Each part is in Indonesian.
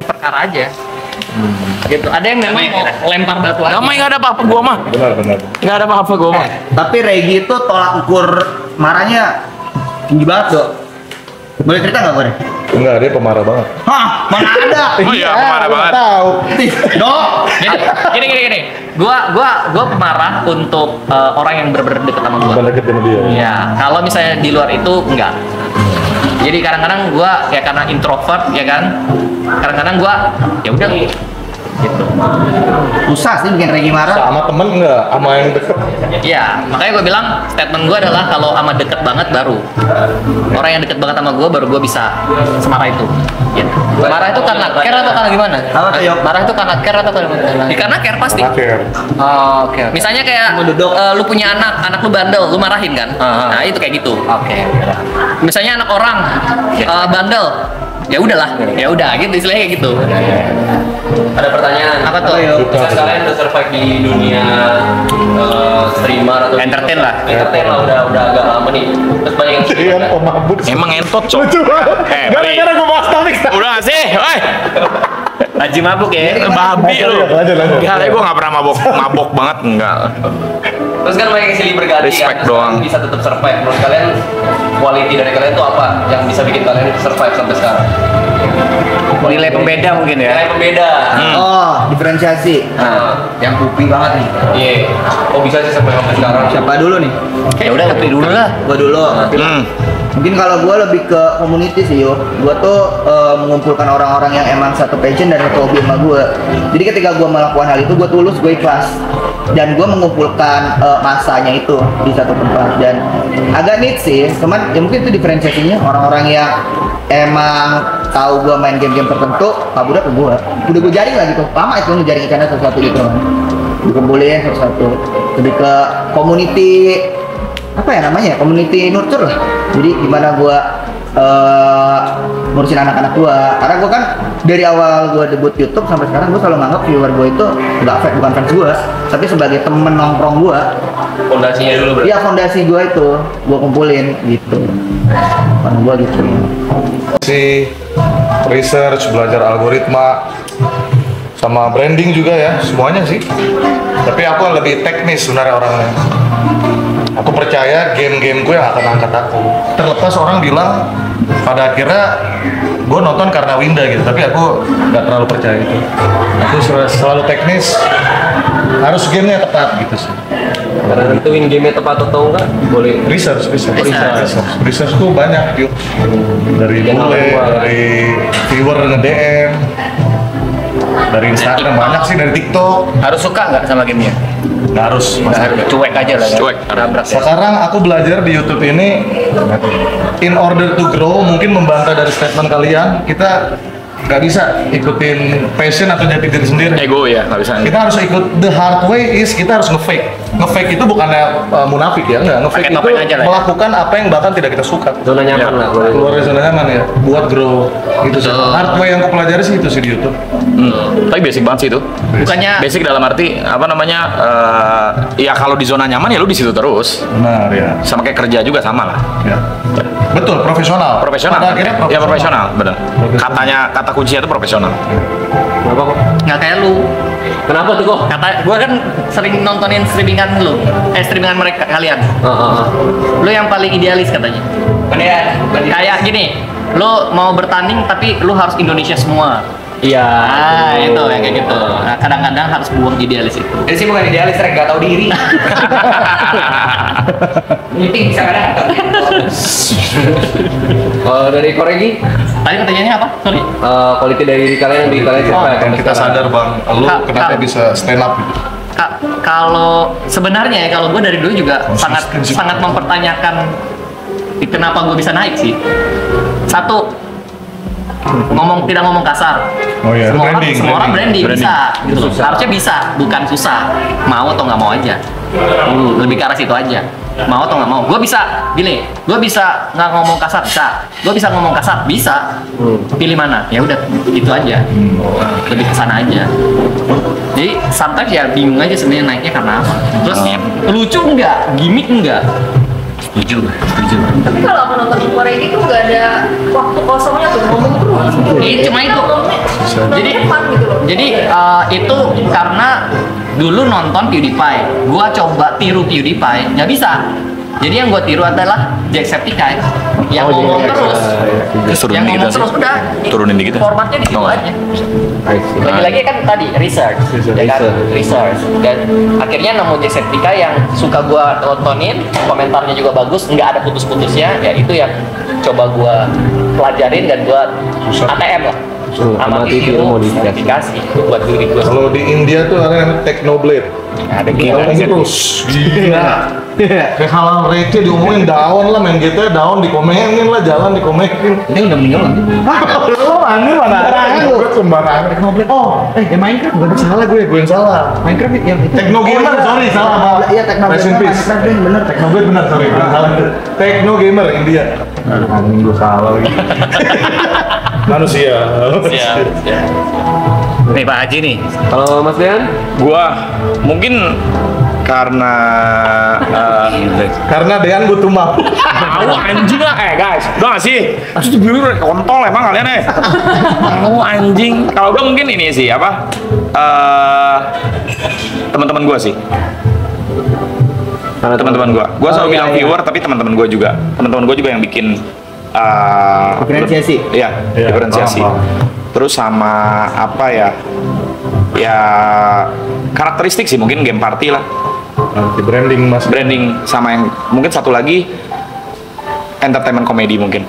perkara aja. Gitu. Ada yang memang mau lempar batu aja. Damai nggak ada apa-apa gua mah. Benar. Nggak ada apa-apa gua mah. Tapi Regi itu tolak ukur marahnya tinggi banget, Dok. Boleh cerita nggak, Gore? Enggak, dia pemarah banget. Hah, mana ada? Oh iya, pemarah banget. Tahu. Dok. Gini. Gua pemarah untuk orang yang benar-benar dekat sama gua. Bukan deket sama dia. Ya, kalau misalnya di luar itu enggak. Jadi kadang-kadang gua ya karena introvert ya kan. Kadang-kadang gua ya udah gitu. Susah sih bikin Regi marah. Sama temen enggak, sama yang deket. Iya, makanya gue bilang statement gue adalah kalau sama deket banget baru orang yang deket banget sama gue baru gue bisa semarah itu. Gitu. Marah itu karena care atau karena gimana? Apa tuh, Yok? Marah itu karena care atau karena gimana? Karena care pasti. Akhir. Oh, oke. Misalnya kayak lu punya anak lu bandel, lu marahin kan? Nah itu kayak gitu. Oke. Misalnya anak orang bandel, ya udahlah, ya udah gitu istilahnya kayak gitu. Ada pertanyaan. Apa tuh? Kan kalian udah survive di dunia streamer atau Entertain lah. Entertain lah udah agak lama nih. Terus banyak yang Iya, pemabuk. Emang entot cok. Gara-gara gua bahas topik. Udah nggak sih, woi. Haji mabuk ya. Babi lu. Lanjut. Enggak, gua nggak pernah mabok banget enggak. Terus kan banyak yang silih berganti Respect kan, terus doang. kalian bisa tetap survive. Menurut kalian quality dari kalian itu apa yang bisa bikin kalian survive sampai sekarang? Nilai pembeda mungkin ya. Yang pembeda. Oh, diferensiasi. Nah, Yang pupi banget nih. iya. Kok bisa sih sampai sekarang? Siapa dulu nih? Ya udah lebih dulu lah. Gua dulu. Mungkin kalau gue lebih ke community sih, yo. Gue tuh mengumpulkan orang-orang yang emang satu passion dan satu hobi sama gue. Jadi ketika gue melakukan hal itu, gue tulus, gue ikhlas. Dan gue mengumpulkan masanya itu di satu tempat. Dan agak neat sih, cuman ya mungkin itu diferensiasinya. Orang-orang yang emang tahu gue main game-game tertentu, kaburnya ke gue. Udah gue jaring lah gitu. Lama itu ngejaring ikannya satu-satu gitu kan. Dikumpulin satu-satu. Lebih ke community, apa ya namanya, community nurture lah. Jadi gimana gua ngurusin anak-anak gua, karena gua kan dari awal gua debut YouTube sampai sekarang gua selalu nganggap viewer gua itu bukan fans gua, tapi sebagai temen nongkrong gua. Fondasinya dulu berarti. Iya, fondasi gua itu gua kumpulin gitu. Karena gua gitu. Si research, belajar algoritma, sama branding juga ya, semuanya sih. Tapi aku lebih teknis sebenarnya orangnya. Aku percaya game-game gue yang akan angkat aku. Terlepas orang bilang pada akhirnya gue nonton karena Winda gitu, tapi aku nggak terlalu percaya itu. Aku selalu teknis, harus gamenya tepat gitu sih. Karena nentuin game-nya tepat atau enggak, boleh. Research tuh banyak yuk. Dari bule, dari viewer nge-DM, dari Instagram banyak sih, dari TikTok. Harus suka nggak sama gamenya? Nggak harus. Cuek aja lah. Cuek. Nabrak ya. Sekarang aku belajar di YouTube ini, in order to grow, mungkin membantah dari statement kalian, kita nggak bisa ikutin passion atau jati diri sendiri. Ego ya, nggak bisa. Kita harus ikut, the hard way is kita harus nge-fake itu bukannya munafik ya, enggak, nge-fake Pakai itu topeng aja lah ya. melakukan apa yang bahkan tidak kita suka. Zona nyaman lah, boleh. Keluar dari zona nyaman ya, buat grow gitu sih. Hard way yang aku pelajari sih itu sih di YouTube. Tapi basic banget sih itu. Bukannya Basic dalam arti apa namanya? Ya kalau di zona nyaman ya lu di situ terus. Benar ya. Sama kayak kerja juga sama lah. Ya. Betul, profesional. Profesional. Pada akhirnya Ya profesional, benar. Kata kuncinya itu profesional. Kenapa kok? nggak kayak lu. Kenapa tuh kok? Kata gue kan sering nontonin streamingan lu, streamingan mereka kalian. Lu yang paling idealis katanya. Kayak gini, lu mau bertanding tapi lu harus Indonesia semua. Iya. Ah, itu yang kayak gitu. Nah, kadang-kadang harus buang idealis itu. Jadi sih bukan idealis, Rek, gak tahu diri. Meeting bisa kadang. Kalau dari Koregi, Tadi pertanyaannya apa? Sorry. quality dari diri kalian yang bikin kalian survive Dan sampai kita sekarang. sadar bang, lu Kak, kenapa Kak. bisa stand up gitu. Kalau sebenarnya ya, kalau gue dari dulu juga sangat Konsisten sih. sangat mempertanyakan kenapa gue bisa naik sih. Satu, tidak ngomong kasar. Oh iya, semua orang, branding, semua orang branding, branding. bisa gitu. Harusnya bisa, bukan susah. Mau atau nggak mau aja. Lebih ke arah situ aja. Mau atau nggak mau. Gue bisa gini, gue bisa nggak ngomong kasar, bisa. Gue bisa ngomong kasar, bisa. Pilih mana? Ya udah, itu aja. Lebih ke sana aja. Jadi sometimes ya bingung aja sebenarnya naiknya karena apa. Terus lucu enggak, gimmick enggak. Setuju. Tapi kalau aku nonton Korea itu nggak ada waktu kosongnya tuh, ngomong terus. Cuma itu. Jadi itu karena dulu nonton PewDiePie, gua coba tiru PewDiePie, nggak bisa. Jadi yang gua tiru adalah Jacksepticeye yang ngomong terus, Turunin yang dikit ngomong sih. terus udah. Turunin dikit ya. Formatnya di situ Mau nggak? aja. Lagi-lagi kan tadi research, ya kan? Research. Dan akhirnya nemu Jacksepticeye yang suka gua tontonin, komentarnya juga bagus, nggak ada putus-putusnya. Ya itu yang coba gua pelajarin dan gua ATM lah. Amati tiru modifikasi buat diri gua. Kalau di India tuh ada yang namanya Technoblade. Ada Terus gila. Kayak hal-hal receh diomongin daun lah, main GTA daun dikomenin lah, jalan dikomenin. Ini udah meninggal lagi. Lu aneh mana? Technoblade sembarangan. Technoblade. Oh, yang Minecraft bukan salah gue yang salah. Minecraft yang itu. Technogamer, sorry salah maaf. Iya, Technoblade. Rest in peace. Minecraft bener. Technoblade benar, sorry salah. Technogamer India. Anjing gue salah lagi. Manusia. Nih Pak Haji nih. Kalau Mas Dean? Gua mungkin karena Karena Dean butuh maaf. tahu anjing lah, guys, udah nggak sih? Itu biru kontol emang kalian tahu anjing. Kalau gua mungkin ini sih apa? Teman-teman gua sih. Teman-teman gua selalu bilang viewer, tapi teman-teman gua juga yang bikin Diferensiasi. Iya, Iya, diferensiasi. paham. Terus sama apa ya? Ya karakteristik sih, mungkin game party lah. Nanti branding mas. Branding sama yang mungkin satu lagi entertainment komedi mungkin.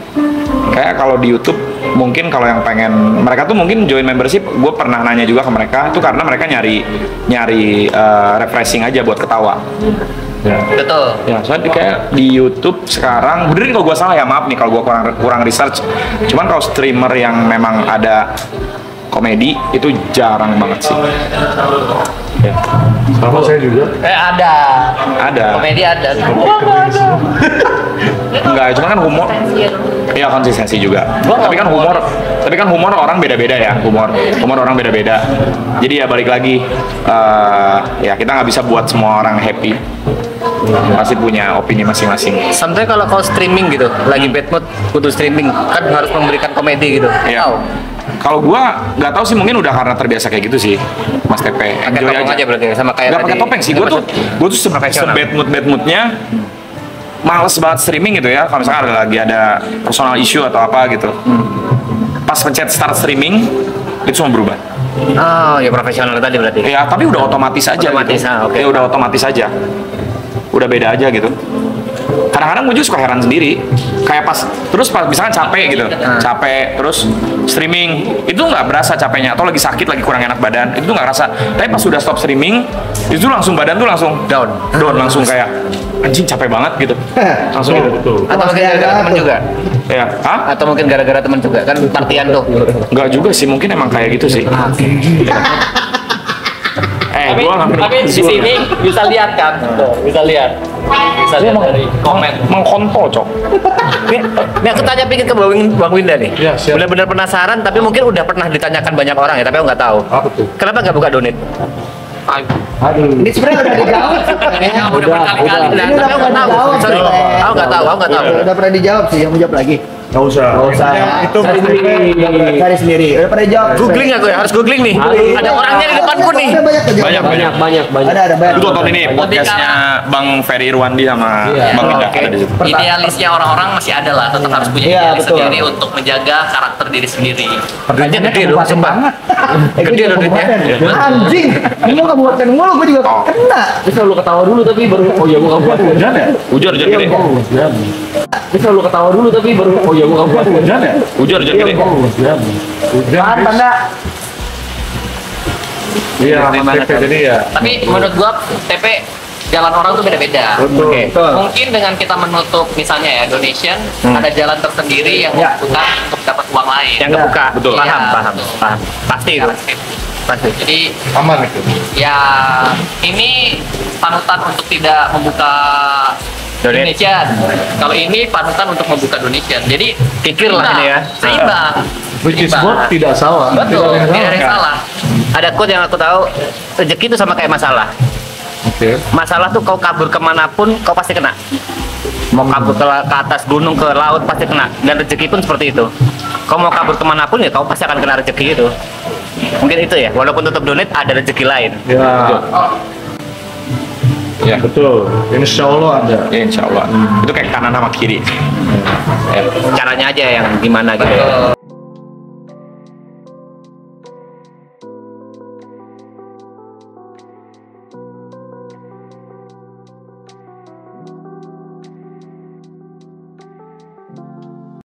Kayak kalau di YouTube mungkin kalau yang pengen mereka tuh mungkin join membership, gue pernah nanya juga ke mereka itu karena mereka nyari refreshing aja buat ketawa. Ya. Betul. Ya, soalnya kayak di YouTube sekarang, benerin kalau gue salah ya maaf nih kalau gue kurang research. Cuman kalau streamer yang memang ada komedi itu jarang banget sih. Ya. Sama saya juga. Ada. Ada. Komedi ada. Enggak, cuma kan humor. Iya konsistensi juga. Tapi kan humor orang beda-beda ya. Humor orang beda-beda. Jadi ya balik lagi, ya kita nggak bisa buat semua orang happy. Pasti punya opini masing-masing. Sampai kalau kau streaming gitu, lagi bad mood, kudu streaming, kan harus memberikan komedi gitu. Iya. Tahu? Kalau gua nggak tahu sih, mungkin udah karena terbiasa kayak gitu sih, Mas Tepe. Pakai Enjoy topeng aja berarti sama kayak Nggak pakai tadi. topeng sih. Gue tuh profesional. bad moodnya males banget streaming gitu ya. Kalau misalkan ada personal issue atau apa gitu. Pas pencet start streaming itu semua berubah. Oh, ya profesional tadi berarti. Ya tapi udah otomatis aja. Otomatis, gitu. oke. Ya udah otomatis aja. Udah beda aja gitu. Kadang-kadang gue juga suka heran sendiri. Kayak pas misalkan capek gitu, capek terus streaming itu nggak berasa capeknya, atau lagi sakit lagi kurang enak badan itu nggak rasa. Tapi pas sudah stop streaming itu langsung badan tuh langsung down langsung kayak anjing capek banget gitu. Langsung gitu. Betul. Atau mungkin gara-gara teman juga. Ya, hah? Atau mungkin gara-gara teman juga kan partian tuh. Nggak juga sih, mungkin emang kayak gitu sih. Tapi, gua ngambil tapi di sini bisa lihat kan, tuh, bisa lihat dari komen. mengkontol cok. Ini aku tanya pikir ke Bang Winda nih. Ya, siap. Benar-benar penasaran, tapi mungkin udah pernah ditanyakan banyak orang ya, tapi aku nggak tahu. Apa tuh? Kenapa nggak buka donate? Ini sebenarnya udah dijawab sih. Kayaknya udah berkali-kali. Ini Tapi udah aku nggak pernah tahu. dijawab, Sorry, Teh. aku nggak tahu. Udah pernah dijawab sih, yang mau jawab lagi. Nggak usah. Itu Cari sendiri. Cari sendiri. Udah pernah dijawab. Googling aku ya, harus googling nih. Ada orangnya di depanku nih. Ada banyak tuh jawabannya. Banyak. Ada banyak. Lu tonton ini podcastnya Bang Ferry Irwandi sama Bang Winda Oke. ada di situ. Idealisnya orang-orang masih ada lah, tetap harus punya Iya, idealis betul. sendiri untuk menjaga karakter diri sendiri. Aja gede loh, sumpah. Gede loh duitnya. Anjing, ini mau kabupaten mulu, gue juga kena. Bisa lu ketawa dulu tapi baru oh ya gua kabupaten. Hujan ya? Hujan gede. Bisa lu ketawa dulu tapi baru oh ya gua kabupaten. Hujan ya? Hujan gede. Hujan. Apaan, Tanda? Iya, Mas Tepe, jadi ya. Tapi menurut gua TP jalan orang tuh beda-beda. Betul. Oke. Mungkin dengan kita menutup misalnya ya donation, ada jalan tersendiri yang Ya. membuka untuk dapat uang lain. Yang kebuka. Betul. Iya, Paham. Pasti itu. Pasti. Jadi Aman itu. ya ini panutan untuk tidak membuka Donate. donation. Kalau ini panutan untuk membuka donation. Jadi Kikir lah ini ya. Seimbang. Which is Seimbang. what tidak salah. Betul, Tidak tidak ada yang salah. Ada quote yang aku tahu, rezeki itu sama kayak masalah. Oke. Masalah tuh kau kabur kemanapun kau pasti kena. Mau kabur ke atas gunung, ke laut pasti kena. Dan rezeki pun seperti itu. Kau mau kabur kemanapun ya kau pasti akan kena rezeki itu. Mungkin itu ya, walaupun tutup donat ada rezeki lain. Ya, Ya, betul. Insya Allah ada. ya insya Allah. Itu kayak kanan sama kiri. Caranya aja yang gimana gitu ya.